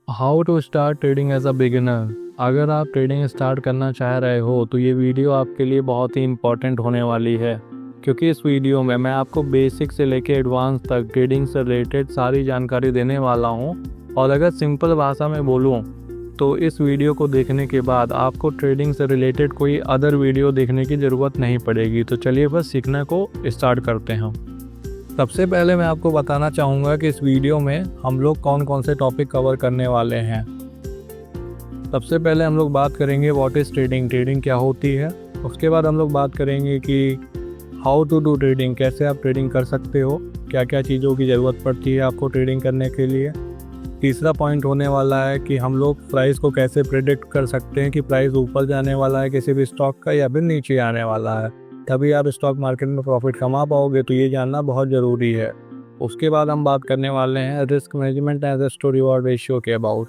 How to start trading as a beginner. अगर आप trading start करना चाह रहे हो तो ये वीडियो आपके लिए बहुत ही इम्पॉर्टेंट होने वाली है, क्योंकि इस वीडियो में मैं आपको बेसिक से लेकर एडवांस तक ट्रेडिंग से रिलेटेड सारी जानकारी देने वाला हूँ। और अगर सिंपल भाषा में बोलूँ तो इस वीडियो को देखने के बाद आपको ट्रेडिंग से रिलेटेड कोई अदर वीडियो देखने की ज़रूरत नहीं पड़ेगी। तो चलिए बस सीखने को स्टार्ट करते हैं। सबसे पहले मैं आपको बताना चाहूँगा कि इस वीडियो में हम लोग कौन कौन से टॉपिक कवर करने वाले हैं। सबसे पहले हम लोग बात करेंगे व्हाट इज़ ट्रेडिंग, ट्रेडिंग क्या होती है। उसके बाद हम लोग बात करेंगे कि हाउ टू डू ट्रेडिंग, कैसे आप ट्रेडिंग कर सकते हो, क्या क्या चीज़ों की ज़रूरत पड़ती है आपको ट्रेडिंग करने के लिए। तीसरा पॉइंट होने वाला है कि हम लोग प्राइस को कैसे प्रेडिक्ट कर सकते हैं कि प्राइस ऊपर जाने वाला है किसी भी स्टॉक का या फिर नीचे आने वाला है, तभी आप स्टॉक मार्केट में प्रॉफिट कमा पाओगे। तो ये जानना बहुत ज़रूरी है। उसके बाद हम बात करने वाले हैं risk management as risk to reward ratio के अबाउट।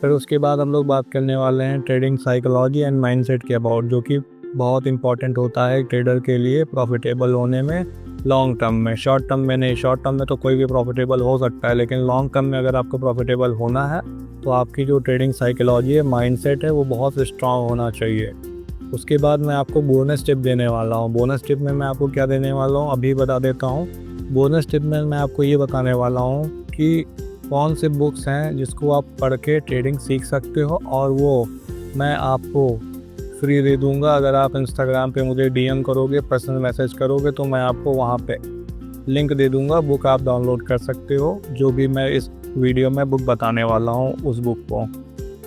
फिर उसके बाद हम लोग बात करने वाले हैं ट्रेडिंग साइकोलॉजी एंड माइंडसेट के अबाउट, जो कि बहुत इंपॉर्टेंट होता है ट्रेडर के लिए प्रॉफिटेबल होने में लॉन्ग टर्म में। शॉर्ट टर्म में नहीं, शॉर्ट टर्म में तो कोई भी प्रॉफिटेबल हो सकता है, लेकिन लॉन्ग टर्म में अगर आपको प्रॉफिटेबल होना है तो आपकी जो ट्रेडिंग साइकोलॉजी है, माइंडसेट है, वो बहुत स्ट्रांग होना चाहिए। उसके बाद मैं आपको बोनस टिप देने वाला हूँ। बोनस टिप में मैं आपको क्या देने वाला हूँ अभी बता देता हूँ। बोनस टिप में मैं आपको ये बताने वाला हूँ कि कौन से बुक्स हैं जिसको आप पढ़ के ट्रेडिंग सीख सकते हो, और वो मैं आपको फ्री दे दूँगा। अगर आप इंस्टाग्राम पे मुझे डीएम करोगे, पर्सनल मैसेज करोगे, तो मैं आपको वहाँ पे लिंक दे दूँगा, बुक आप डाउनलोड कर सकते हो, जो भी मैं इस वीडियो में बुक बताने वाला हूँ उस बुक को।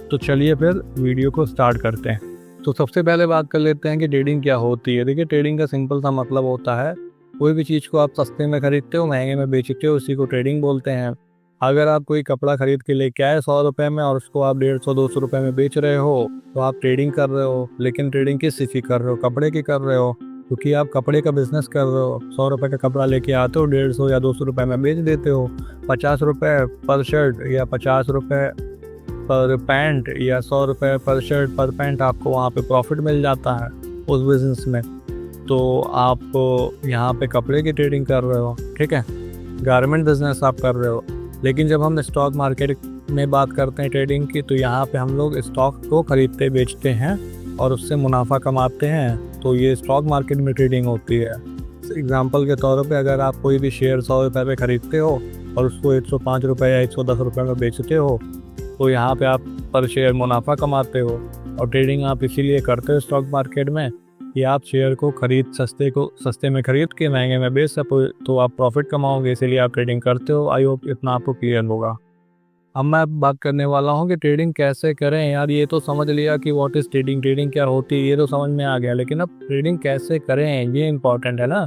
तो चलिए फिर वीडियो को स्टार्ट करते हैं। तो सबसे पहले बात कर लेते हैं कि ट्रेडिंग क्या होती है। देखिए, ट्रेडिंग का सिंपल सा मतलब होता है कोई भी चीज़ को आप सस्ते में खरीदते हो, महंगे में बेचते हो, उसी को ट्रेडिंग बोलते हैं। अगर आप कोई कपड़ा खरीद के लेके आए 100 रुपये में और उसको आप 150-200 रुपये में बेच रहे हो, तो आप ट्रेडिंग कर रहे हो। लेकिन ट्रेडिंग किस चीज़ की कर रहे हो? कपड़े की कर रहे हो, क्योंकि आप कपड़े का बिजनेस कर रहे हो। 100 रुपये का कपड़ा लेके आते हो, 150 या 200 रुपये में बेच देते हो। 50 रुपये पर शर्ट या 50 रुपये पर पैंट या 100 रुपये पर शर्ट पर पैंट आपको वहाँ पे प्रॉफिट मिल जाता है उस बिज़नेस में। तो आप यहाँ पे कपड़े की ट्रेडिंग कर रहे हो, ठीक है, गारमेंट बिजनेस आप कर रहे हो। लेकिन जब हम स्टॉक मार्केट में बात करते हैं ट्रेडिंग की, तो यहाँ पे हम लोग स्टॉक को खरीदते बेचते हैं और उससे मुनाफा कमाते हैं। तो ये स्टॉक मार्केट में ट्रेडिंग होती है। एग्जाम्पल के तौर पे अगर आप कोई भी शेयर 100 रुपये पे खरीदते हो और उसको 105 रुपये या 110 रुपये में बेचते हो, तो यहाँ पे आप पर शेयर मुनाफा कमाते हो। और ट्रेडिंग आप इसीलिए करते हो स्टॉक मार्केट में कि आप शेयर को सस्ते में खरीद के महंगे में बेच सको, तो आप प्रॉफिट कमाओगे, इसीलिए आप ट्रेडिंग करते हो। आई होप इतना आपको क्लियर होगा। अब मैं बात करने वाला हूँ कि ट्रेडिंग कैसे करें। यार, ये तो समझ लिया कि व्हाट इज़ ट्रेडिंग, ट्रेडिंग क्या होती है, ये तो समझ में आ गया, लेकिन अब ट्रेडिंग कैसे करें ये इंपॉर्टेंट है ना।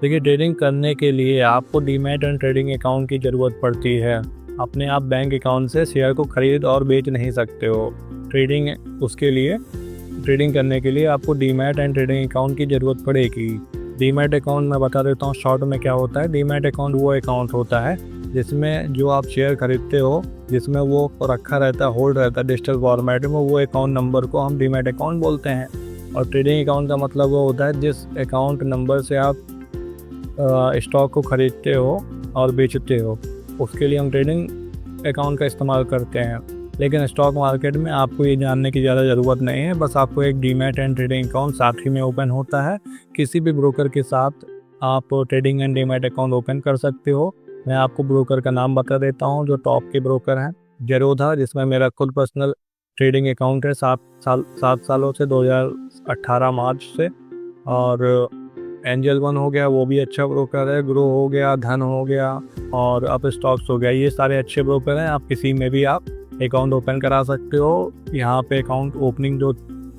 देखिए, ट्रेडिंग करने के लिए आपको डीमैट एंड ट्रेडिंग अकाउंट की ज़रूरत पड़ती है। अपने आप बैंक अकाउंट से शेयर को खरीद और बेच नहीं सकते हो। ट्रेडिंग करने के लिए आपको डीमैट एंड ट्रेडिंग अकाउंट की ज़रूरत पड़ेगी। डीमैट अकाउंट मैं बता देता हूँ शॉर्ट में क्या होता है। डीमैट अकाउंट वो अकाउंट होता है जिसमें जो आप शेयर खरीदते हो, जिसमें वो रखा रहता है, होल्ड रहता है डिजिटल फॉर्मेट में, वो अकाउंट नंबर को हम डीमैट अकाउंट बोलते हैं। और ट्रेडिंग अकाउंट का मतलब वो होता है जिस अकाउंट नंबर से आप स्टॉक को खरीदते हो और बेचते हो, उसके लिए हम ट्रेडिंग अकाउंट का इस्तेमाल करते हैं। लेकिन स्टॉक मार्केट में आपको ये जानने की ज़्यादा ज़रूरत नहीं है, बस आपको एक डीमैट एंड ट्रेडिंग अकाउंट साथ ही में ओपन होता है। किसी भी ब्रोकर के साथ आप trading and demat account open कर सकते हो। मैं आपको ब्रोकर का नाम बता देता हूँ जो टॉप के ब्रोकर हैं। जेरोधा, जिसमें मेरा खुद पर्सनल ट्रेडिंग अकाउंट है 7 सालों से, 2018 मार्च से। और एंजल वन हो गया, वो भी अच्छा ब्रोकर है। ग्रो हो गया, धन हो गया, और अप स्टॉक्स हो गया, ये सारे अच्छे ब्रोकर हैं। आप किसी में भी आप अकाउंट ओपन करा सकते हो। यहाँ पे अकाउंट ओपनिंग जो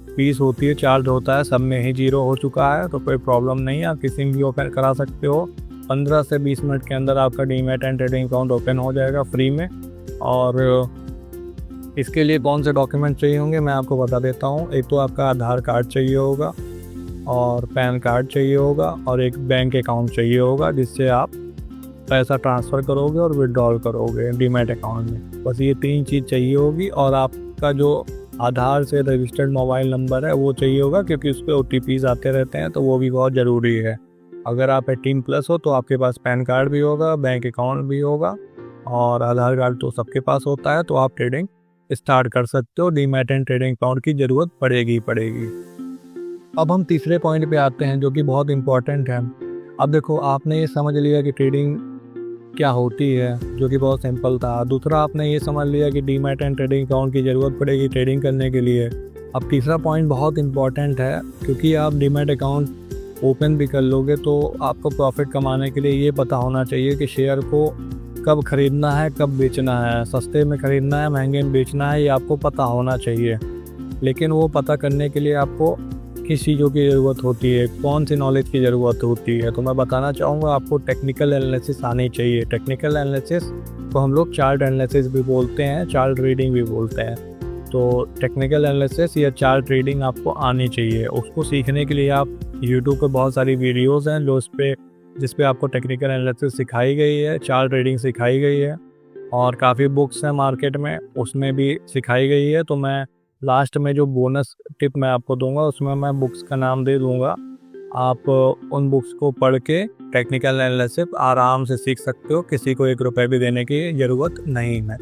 फीस होती है, चार्ज होता है, सब में ही 0 हो चुका है, तो कोई प्रॉब्लम नहीं है, आप किसी में भी ओपन करा सकते हो। 15 से 20 मिनट के अंदर आपका demat and trading account open हो जाएगा फ्री में। और इसके लिए कौन से डॉक्यूमेंट चाहिए होंगे मैं आपको बता देता हूँ। एक तो आपका आधार कार्ड चाहिए होगा, और पैन कार्ड चाहिए होगा, और एक बैंक अकाउंट चाहिए होगा जिससे आप पैसा ट्रांसफ़र करोगे और विड्रॉल करोगे डीमैट अकाउंट में। बस ये 3 चीज़ चाहिए होगी। और आपका जो आधार से रजिस्टर्ड मोबाइल नंबर है वो चाहिए होगा, क्योंकि उस पर OTPs आते रहते हैं, तो वो भी बहुत ज़रूरी है। अगर आप 18+ हो तो आपके पास पैन कार्ड भी होगा, बैंक अकाउंट भी होगा, और आधार कार्ड तो सबके पास होता है, तो आप ट्रेडिंग स्टार्ट कर सकते हो। डीमैट एंड ट्रेडिंग अकाउंट की ज़रूरत पड़ेगी ही पड़ेगी। अब हम तीसरे पॉइंट पे आते हैं जो कि बहुत इंपॉर्टेंट है। अब देखो, आपने ये समझ लिया कि ट्रेडिंग क्या होती है, जो कि बहुत सिंपल था। दूसरा, आपने ये समझ लिया कि डीमैट एंड ट्रेडिंग अकाउंट की ज़रूरत पड़ेगी ट्रेडिंग करने के लिए। अब तीसरा पॉइंट बहुत इंपॉर्टेंट है, क्योंकि आप डीमैट अकाउंट ओपन भी कर लोगे तो आपको प्रॉफिट कमाने के लिए ये पता होना चाहिए कि शेयर को कब ख़रीदना है, कब बेचना है, सस्ते में ख़रीदना है, महंगे में बेचना है, ये आपको पता होना चाहिए। लेकिन वो पता करने के लिए आपको किस चीज़ों की ज़रूरत होती है, कौन सी नॉलेज की ज़रूरत होती है, तो मैं बताना चाहूँगा आपको टेक्निकल एनालिसिस आनी चाहिए। टेक्निकल एनालिसिस को हम लोग चार्ट एनालिसिस भी बोलते हैं, चार्ट रीडिंग भी बोलते हैं। तो टेक्निकल एनालिसिस या चार्ट रीडिंग आपको आनी चाहिए। उसको सीखने के लिए आप यूट्यूब पे बहुत सारी वीडियोस हैं जिस पे आपको टेक्निकल एनालिसिस सिखाई गई है, चार्ट रीडिंग सिखाई गई है, और काफ़ी बुक्स हैं मार्केट में, उसमें भी सिखाई गई है। तो मैं लास्ट में जो बोनस टिप मैं आपको दूंगा उसमें मैं बुक्स का नाम दे दूंगा। आप उन बुक्स को पढ़ के टेक्निकल एनालिसिस आराम से सीख सकते हो, किसी को 1 रुपये भी देने की ज़रूरत नहीं है।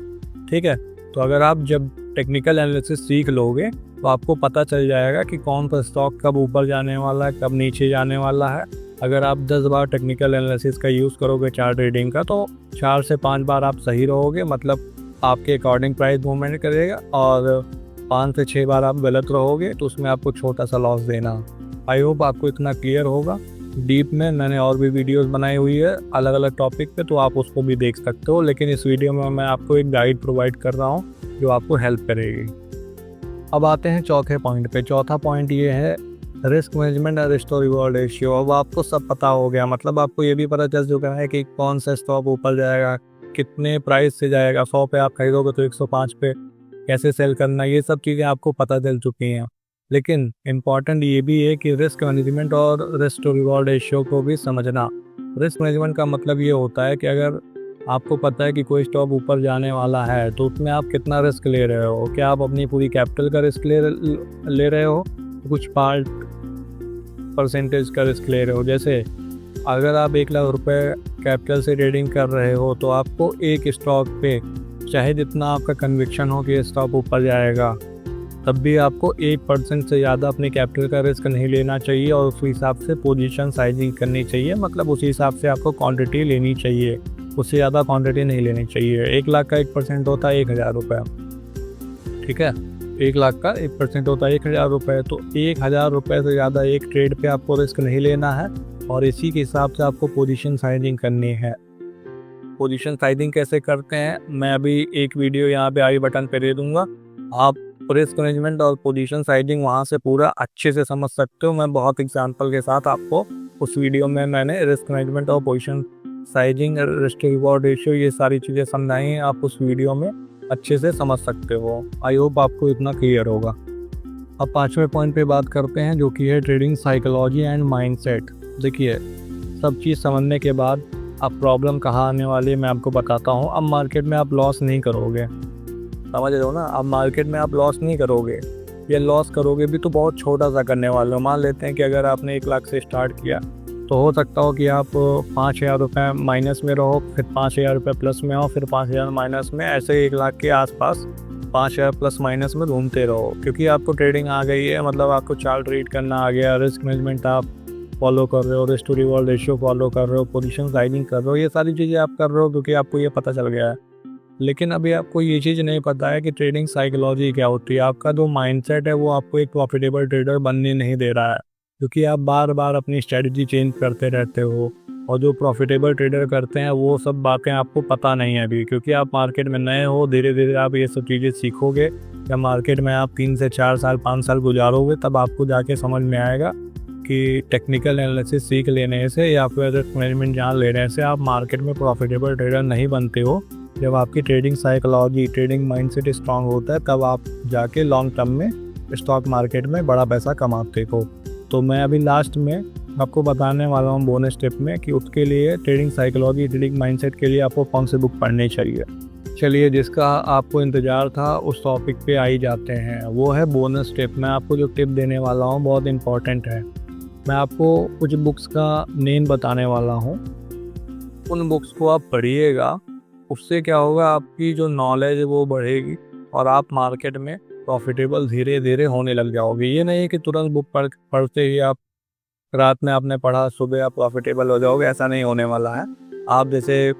ठीक है, तो अगर आप जब टेक्निकल एनालिसिस सीख लोगे तो आपको पता चल जाएगा कि कौन सा स्टॉक कब ऊपर जाने वाला है, कब नीचे जाने वाला है। अगर आप 10 बार टेक्निकल एनालिसिस का यूज़ करोगे चार्ट रीडिंग का, तो 4 से 5 बार आप सही रहोगे, मतलब आपके अकॉर्डिंग प्राइस मूवमेंट करेगा, और 5 से 6 बार आप गलत रहोगे तो उसमें आपको छोटा सा लॉस देना। आई होप आपको इतना क्लियर होगा। डीप में मैंने और भी वीडियोस बनाई हुई है अलग अलग टॉपिक पे, तो आप उसको भी देख सकते हो। लेकिन इस वीडियो में मैं आपको एक गाइड प्रोवाइड कर रहा हूँ जो आपको हेल्प करेगी। अब आते हैं चौथे पॉइंट पे। चौथा पॉइंट ये है रिस्क मैनेजमेंट और रिस्क टू रिवॉर्ड रेशियो। अब आपको सब पता हो गया, मतलब आपको ये भी पता चल चुका है कि कौन सा स्टॉक ऊपर जाएगा, कितने प्राइस से जाएगा। 100 पे आप खरीदोगे तो 105 पे कैसे सेल करना, ये सब चीज़ें आपको पता चल चुकी हैं। लेकिन इम्पॉर्टेंट ये भी है कि रिस्क मैनेजमेंट और रिस्क टू रिवॉर्ड रेशियो को भी समझना। रिस्क मैनेजमेंट का मतलब ये होता है कि अगर आपको पता है कि कोई स्टॉक ऊपर जाने वाला है तो उसमें आप कितना रिस्क ले रहे हो। क्या आप अपनी पूरी कैपिटल का रिस्क ले रहे हो, कुछ पार्ट परसेंटेज का रिस्क ले रहे हो। जैसे अगर आप 1 लाख रुपए कैपिटल से ट्रेडिंग कर रहे हो तो आपको एक स्टॉक पे चाहे जितना आपका कन्विक्शन हो कि ये स्टॉक ऊपर जाएगा, तब भी आपको 1% से ज़्यादा अपनी कैपिटल का रिस्क नहीं लेना चाहिए, और उस हिसाब से पोजीशन साइजिंग करनी चाहिए। मतलब उस हिसाब से आपको क्वांटिटी लेनी चाहिए, उससे ज़्यादा क्वांटिटी नहीं लेनी चाहिए। 1 लाख का 1% होता है 1000 रुपये। ठीक है, 1 लाख का 1% होता है 1000 रुपये। तो 1000 रुपये से ज़्यादा एक ट्रेड पे आपको रिस्क नहीं लेना है, और इसी के हिसाब से आपको पोजीशन साइजिंग करनी है। पोजीशन साइजिंग कैसे करते हैं, मैं अभी एक वीडियो यहाँ पे आई बटन पे दे दूंगा। आप रिस्क मैनेजमेंट और पोजीशन साइजिंग वहाँ से पूरा अच्छे से समझ सकते हो। मैं बहुत एग्जांपल के साथ आपको उस वीडियो में मैंने रिस्क मैनेजमेंट और position sizing, risk reward ratio, ये सारी चीज़ें समझाई हैं। आप उस वीडियो में अच्छे से समझ सकते हो। आई होप आपको इतना क्लियर होगा। अब 5वें पॉइंट पे बात करते हैं जो कि है ट्रेडिंग साइकोलॉजी एंड माइंडसेट। देखिए, सब चीज़ समझने के बाद अब प्रॉब्लम कहाँ आने वाली है मैं आपको बताता हूँ। अब मार्केट में आप लॉस नहीं करोगे, समझ रहे हो ना। अब मार्केट में आप लॉस नहीं करोगे, या लॉस करोगे भी तो बहुत छोटा सा करने वाले हो। मान लेते हैं कि अगर आपने 1 लाख से स्टार्ट किया तो हो सकता हो कि आप 5000 रुपये माइनस में रहो, फिर 5000 रुपये प्लस में हो, फिर 5000 माइनस में, ऐसे 1 लाख के आसपास 5000 प्लस माइनस में घूमते रहो। क्योंकि आपको ट्रेडिंग आ गई है, मतलब आपको चार्ट रीड करना आ गया, रिस्क मैनेजमेंट आप फॉलो कर रहे हो, risk to reward ratio follow कर रहे हो, पोजीशन साइजिंग कर रहे हो, ये सारी चीज़ें आप कर रहे हो क्योंकि आपको ये पता चल गया है। लेकिन अभी आपको ये चीज़ नहीं पता है कि ट्रेडिंग साइकोलॉजी क्या होती है। आपका जो माइंडसेट है वो आपको एक प्रॉफिटेबल ट्रेडर बनने नहीं दे रहा है, क्योंकि आप बार बार अपनी स्ट्रेटजी चेंज करते रहते हो, और जो प्रॉफिटेबल ट्रेडर करते हैं वो सब बातें आपको पता नहीं है अभी, क्योंकि आप मार्केट में नए हो। धीरे धीरे आप ये सब चीज़ें सीखोगे, या मार्केट में आप 3 से 4 साल 5 साल गुजारोगे, तब आपको जाके समझ में आएगा कि टेक्निकल एनालिसिस सीख लेने से या फिर रिस्क मैनेजमेंट जान लेने से आप मार्केट में प्रॉफिटेबल ट्रेडर नहीं बनते हो। जब आपकी trading psychology, trading mindset strong होता है, तब आप जाके लॉन्ग टर्म में स्टॉक मार्केट में बड़ा पैसा कमाते हो। तो मैं अभी लास्ट में आपको बताने वाला हूँ बोनस टिप में कि उसके लिए ट्रेडिंग साइकोलॉजी, ट्रेडिंग माइंडसेट के लिए आपको कौन सी बुक पढ़नी चाहिए। चलिए, जिसका आपको इंतज़ार था उस टॉपिक पे आ ही जाते हैं, वो है बोनस टिप। मैं आपको जो टिप देने वाला हूँ बहुत इंपॉर्टेंट है। मैं आपको कुछ बुक्स का नेम बताने वाला हूँ, उन बुक्स को आप पढ़िएगा। उससे क्या होगा, आपकी जो नॉलेज है वो बढ़ेगी, और आप मार्केट में प्रॉफिटेबल धीरे धीरे होने लग जाओगे। ये नहीं है कि तुरंत बुक पढ़ते ही आप रात में आपने पढ़ा सुबह आप प्रॉफिटेबल हो जाओगे, ऐसा नहीं होने वाला है। आप जैसे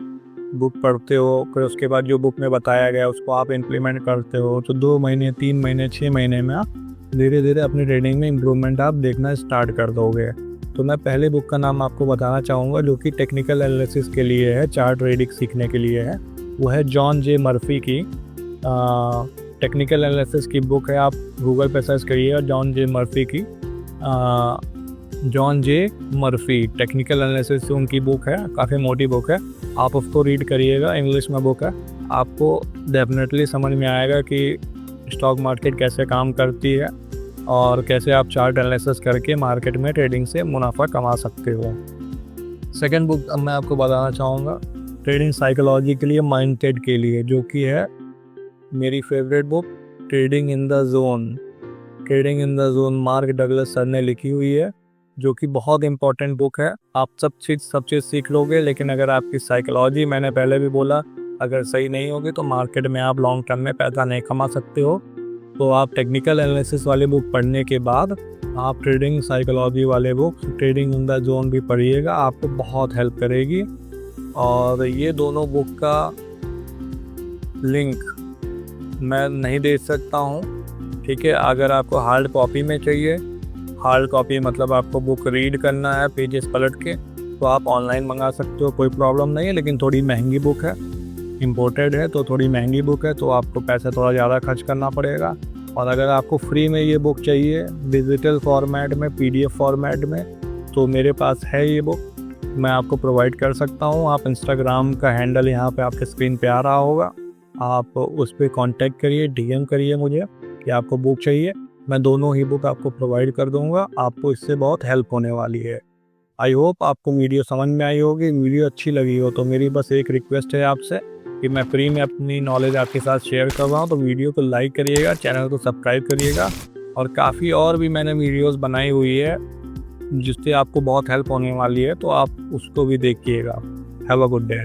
बुक पढ़ते हो, फिर उसके बाद जो बुक में बताया गया उसको आप इम्प्लीमेंट करते हो, तो 2 महीने 3 महीने 6 महीने में आप धीरे धीरे अपनी ट्रेडिंग में इम्प्रूवमेंट आप देखना स्टार्ट कर दोगे। तो मैं पहले बुक का नाम आपको बताना चाहूँगा जो कि टेक्निकल एनालिसिस के लिए है, चार्ट ट्रेडिंग सीखने के लिए है। वो है जॉन जे मर्फी की टेक्निकल एनालिसिस की बुक है। आप गूगल पे सर्च करिएगा जॉन जे मर्फी की जॉन जे मर्फी टेक्निकल एनालिसिस उनकी बुक है, काफ़ी मोटी बुक है। आप उसको रीड करिएगा, इंग्लिश में बुक है। आपको डेफिनेटली समझ में आएगा कि स्टॉक मार्केट कैसे काम करती है और कैसे आप चार्ट एनालिसिस करके मार्केट में ट्रेडिंग से मुनाफा कमा सकते हो। सेकंड बुक अब मैं आपको बताना चाहूँगा ट्रेडिंग साइकोलॉजी के लिए, माइंडसेट के लिए, जो कि है मेरी favourite book trading in the zone. Trading in the zone mark Douglas sir ने लिखी हुई है, जो कि बहुत इंपॉर्टेंट बुक है। आप सब चीज़ सीख लोगे, लेकिन अगर आपकी साइकोलॉजी, मैंने पहले भी बोला, अगर सही नहीं होगी तो मार्केट में आप लॉन्ग टर्म में पैसा नहीं कमा सकते हो। तो आप टेक्निकल एनालिसिस वाले बुक पढ़ने के बाद आप ट्रेडिंग साइकोलॉजी वाले book trading in the zone भी पढ़िएगा, आपको बहुत हेल्प करेगी। और ये दोनों बुक का लिंक मैं नहीं दे सकता हूँ, ठीक है। अगर आपको हार्ड कॉपी में चाहिए, हार्ड कॉपी मतलब आपको बुक रीड करना है पेजेस पलट के, तो आप ऑनलाइन मंगा सकते हो, कोई प्रॉब्लम नहीं है। लेकिन थोड़ी महंगी बुक है, इम्पोर्टेड है, तो थोड़ी महंगी बुक है, तो आपको पैसा थोड़ा ज़्यादा खर्च करना पड़ेगा। और अगर आपको फ्री में ये बुक चाहिए डिजिटल फॉर्मेट में, PDF फॉर्मेट में, तो मेरे पास है ये बुक, मैं आपको प्रोवाइड कर सकता हूँ। आप इंस्टाग्राम का हैंडल यहाँ पे आपके स्क्रीन पे आ रहा होगा, आप उस पर कॉन्टैक्ट करिए, DM करिए मुझे कि आपको बुक चाहिए, मैं दोनों ही बुक आपको प्रोवाइड कर दूंगा। आपको इससे बहुत हेल्प होने वाली है। आई होप आपको वीडियो समझ में आई होगी। वीडियो अच्छी लगी हो तो मेरी बस एक रिक्वेस्ट है आपसे कि मैं फ्री में अपनी नॉलेज आपके साथ शेयर कर रहा हूँ, तो वीडियो को लाइक करिएगा, चैनल को सब्सक्राइब करिएगा। और काफ़ी और भी मैंने वीडियोस बनाई हुई है जिससे आपको बहुत हेल्प होने वाली है, तो आप उसको भी देखिएगा। Have a good day.